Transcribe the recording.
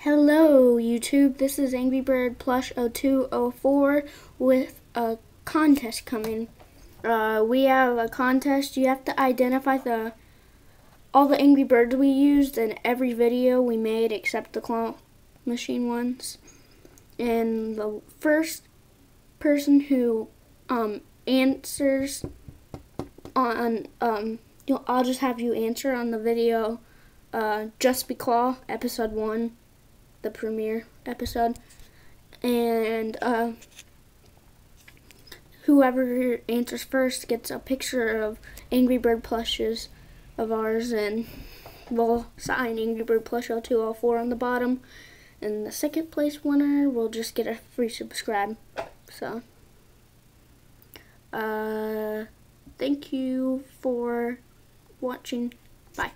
Hello YouTube, this is Angry Bird Plush 0204 with a contest coming. We have a contest. You have to identify all the Angry Birds we used in every video we made except the claw machine ones. And the first person who answers on I'll just have you answer on the video Just Be Claw episode 1, the premiere episode, and whoever answers first gets a picture of Angry Bird plushes of ours, and we'll sign Angry Bird Plush 0204 on the bottom, and the second place winner will just get a free subscribe. So thank you for watching. Bye.